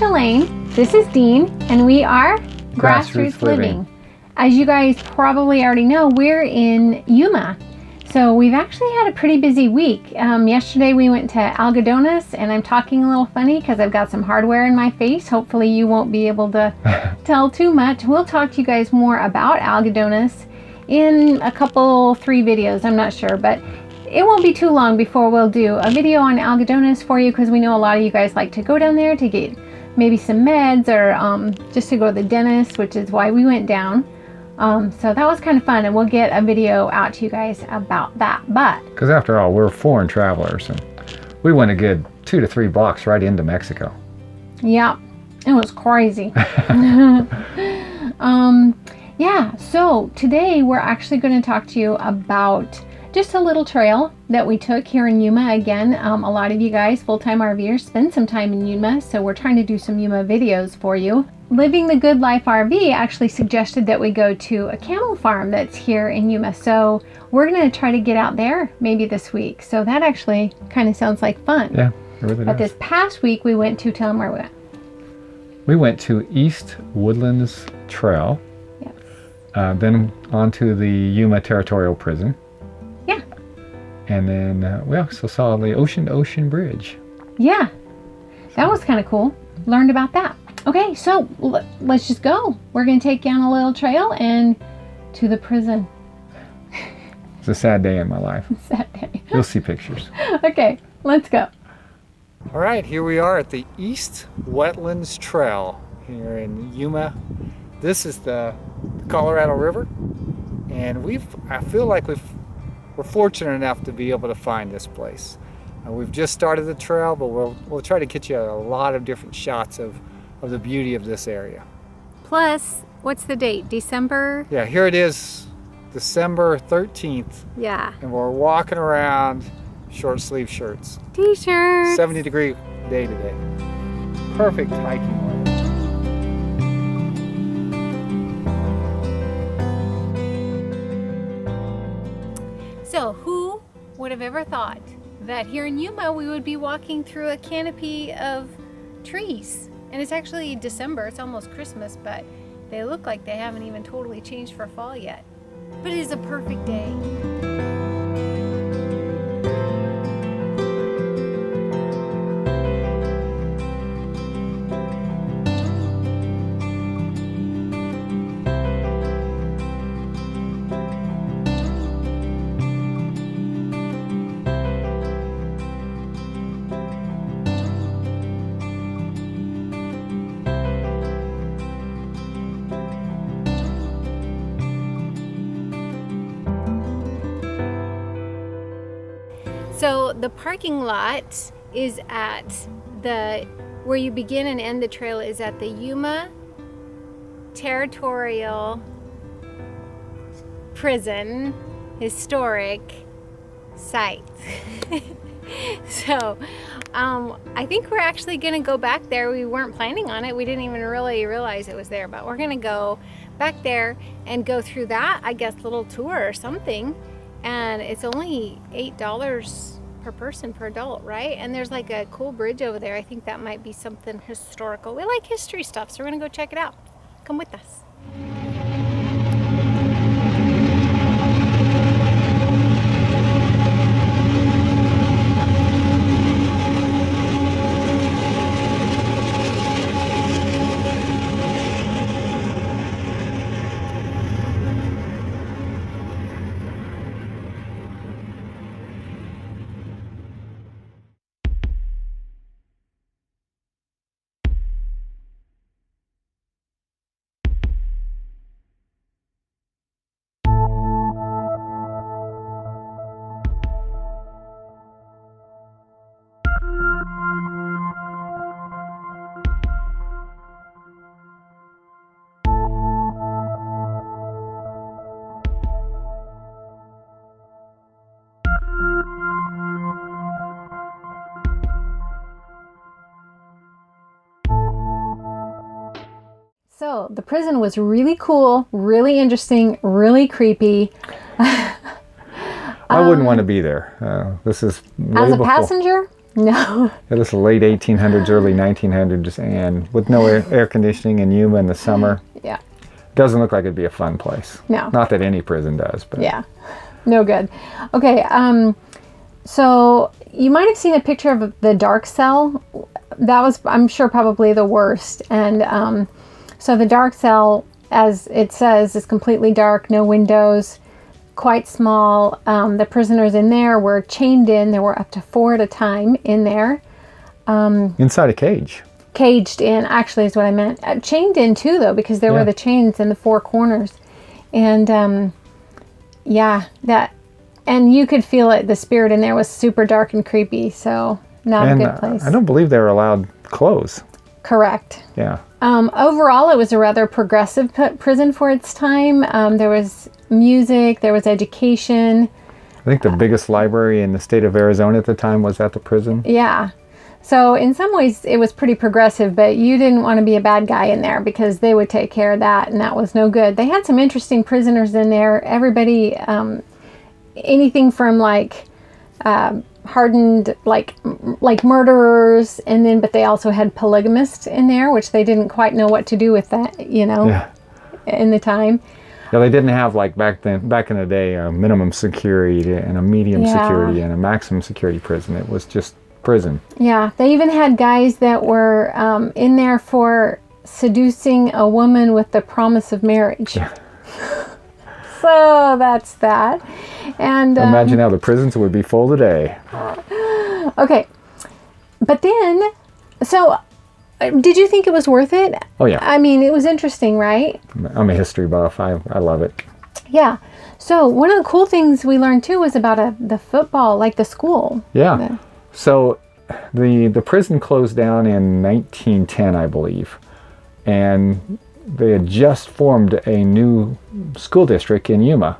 Shalane. This is Dean, and we are Grassroots Living. As you guys probably already know, we're in Yuma. So we've actually had a pretty busy week. Yesterday we went to Algodones, and I'm talking a little funny because I've got some hardware in my face. Hopefully you won't be able to tell too much. We'll talk to you guys more about Algodones in a couple, 3 videos, I'm not sure, but it won't be too long before we'll do a video on Algodones for you, because we know a lot of you guys like to go down there to get maybe some meds or just to go to the dentist, which is why we went down. So that was kind of fun, and we'll get a video out to you guys about that. But because after all, we're foreign travelers, and we went a good 2 to 3 blocks right into Mexico. Yeah, it was crazy. Yeah, so today we're actually going to talk to you about just a little trail that we took here in Yuma. Again, a lot of you guys, full-time RVers, spend some time in Yuma, so we're trying to do some Yuma videos for you. Living the Good Life RV actually suggested that we go to a camel farm that's here in Yuma, so we're going to try to get out there maybe this week. So that actually kind of sounds like fun. Yeah, it really But does. this past week we went to, tell them where we went. We went to East Woodlands Trail, Yes. then onto the Yuma Territorial Prison. Yeah. And then we also saw the Ocean to Ocean Bridge. Yeah, that was kind of cool. Learned about that. Okay, so let's just go. We're going to take you on a little trail and to the prison. It's a sad day in my life. Sad day. You'll see pictures. Okay, let's go. All right, here we are at the East Wetlands Trail here in Yuma. This is the Colorado River, and I feel like we're fortunate enough to be able to find this place. We've just started the trail, but we'll try to get you a lot of different shots of the beauty of this area. Plus, what's the date? December? Yeah, here it is, December 13th, Yeah. and we're walking around short sleeve shirts. T-shirts. 70-degree day today. Perfect hiking weather. So, who would have ever thought that here in Yuma we would be walking through a canopy of trees? And it's actually December, it's almost Christmas, but they look like they haven't even totally changed for fall yet. But it is a perfect day. So the parking lot is at where you begin and end the trail is at the Yuma Territorial Prison Historic Site. So I think we're actually gonna go back there. We weren't planning on it. We didn't even really realize it was there, but we're gonna go back there and go through that, I guess, little tour or something. And it's only $8 per person per adult, right? And there's like a cool bridge over there. I think that might be something historical. We like history stuff, so we're gonna go check it out. Come with us. So the prison was really cool, really interesting, really creepy. I wouldn't want to be there. This is way As a before. passenger? No. It was the late 1800s, early 1900s, and with no air conditioning in Yuma in the summer. Yeah. Doesn't look like it'd be a fun place. No. Not that any prison does, but Yeah. No good. Okay, so you might have seen a picture of the dark cell. That was, I'm sure, probably the worst. And so the dark cell, as it says, is completely dark, no windows, quite small. The prisoners in there were chained in. There were up to 4 at a time in there. inside a cage. Caged in, actually, is what I meant. Chained in too, though, because there were the chains in the 4 corners. And and you could feel it. The spirit in there was super dark and creepy, so not a good place. I don't believe they were allowed clothes. Correct. Yeah. Overall, it was a rather progressive prison for its time. There was music, there was education. I think the biggest library in the state of Arizona at the time was at the prison. Yeah. So in some ways, it was pretty progressive, but you didn't want to be a bad guy in there because they would take care of that, and that was no good. They had some interesting prisoners in there. Everybody, anything from like hardened like murderers, and then but they also had polygamists in there, which they didn't quite know what to do with that, in the time. Yeah, they didn't have like back in the day a minimum security and a medium security and a maximum security prison. It was just prison. Yeah, they even had guys that were in there for seducing a woman with the promise of marriage. Yeah. So that's that. And imagine how the prisons would be full today. Okay, but then, so did you think it was worth it? Oh yeah. I mean, it was interesting, right? I'm a history buff. I love it. Yeah. So one of the cool things we learned too was about the football, like the school. Yeah. So the prison closed down in 1910, I believe, and they had just formed a new school district in Yuma.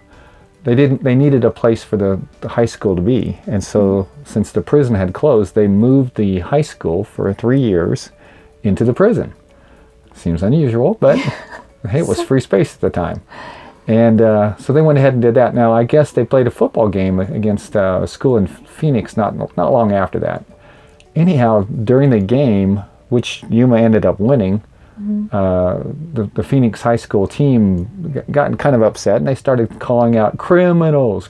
They needed a place for the high school to be, and so since the prison had closed, they moved the high school for 3 years into the prison. Seems unusual, but hey, it was free space at the time. And so they went ahead and did that. Now, I guess they played a football game against a school in Phoenix not long after that. Anyhow, during the game, which Yuma ended up winning, the Phoenix high school team got kind of upset, and they started calling out criminals,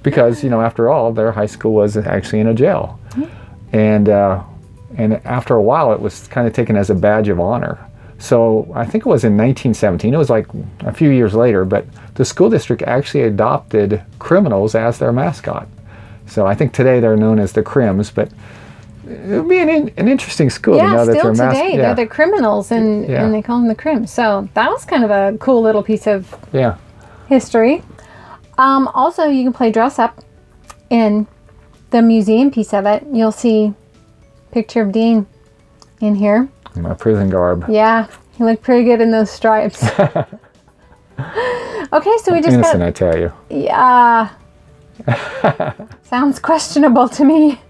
because, after all, their high school was actually in a jail. And after a while, it was kind of taken as a badge of honor. So I think it was in 1917, it was like a few years later, but the school district actually adopted criminals as their mascot. So I think today they're known as the Crims, but it would be an interesting school to know that still they're today they're the criminals, and they call them the Crims. So that was kind of a cool little piece of history. Also, you can play dress up in the museum piece of it. You'll see a picture of Dean in here. My prison garb. Yeah, he looked pretty good in those stripes. Okay, so we just innocent, I tell you. Yeah. Sounds questionable to me.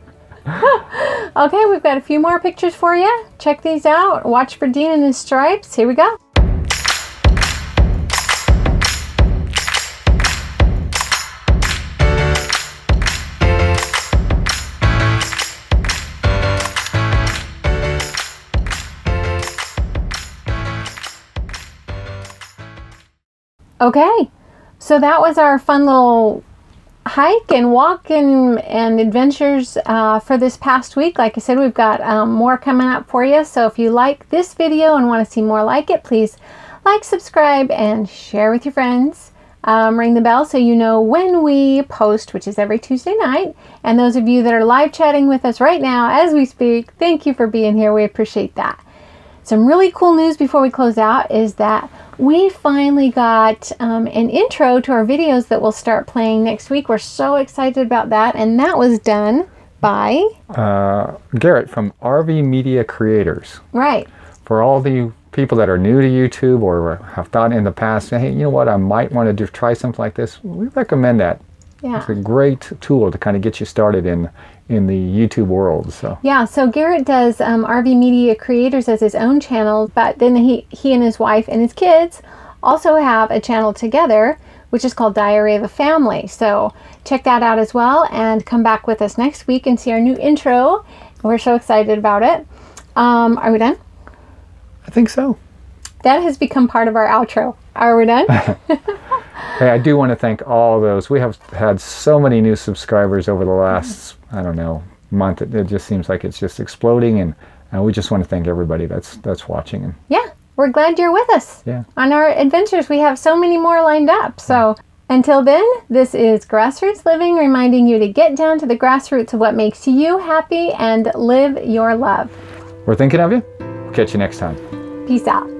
Okay, we've got a few more pictures for you. Check these out. Watch for Dean and his stripes. Here we go. Okay, so that was our fun little hike and walk and adventures for this past week. Like I said, we've got more coming up for you. So if you like this video and want to see more like it, please like, subscribe, and share with your friends. Ring the bell so you know when we post, which is every Tuesday night. And those of you that are live chatting with us right now as we speak, thank you for being here. We appreciate that. Some really cool news before we close out is that we finally got an intro to our videos that will start playing next week. We're so excited about that, and that was done by Garrett from RV Media Creators. Right. For all the people that are new to YouTube or have thought in the past, hey, you know what, I might want to try something like this, we recommend that. Yeah. It's a great tool to kind of get you started in the YouTube world. So yeah, so Garrett does RV Media Creators as his own channel, but then he and his wife and his kids also have a channel together, which is called Diary of a Family. So check that out as well, and come back with us next week and see our new intro. We're so excited about it. Are we done? I think so. That has become part of our outro. Are we done? Hey, I do want to thank all those. We have had so many new subscribers over the last, I don't know, month. It just seems like it's just exploding, and we just want to thank everybody that's watching. And Yeah, we're glad you're with us. Yeah. On our adventures. We have so many more lined up. So until then, this is Grassroots Living, reminding you to get down to the grassroots of what makes you happy and live your love. we're thinking of you. We'll catch you next time. Peace out.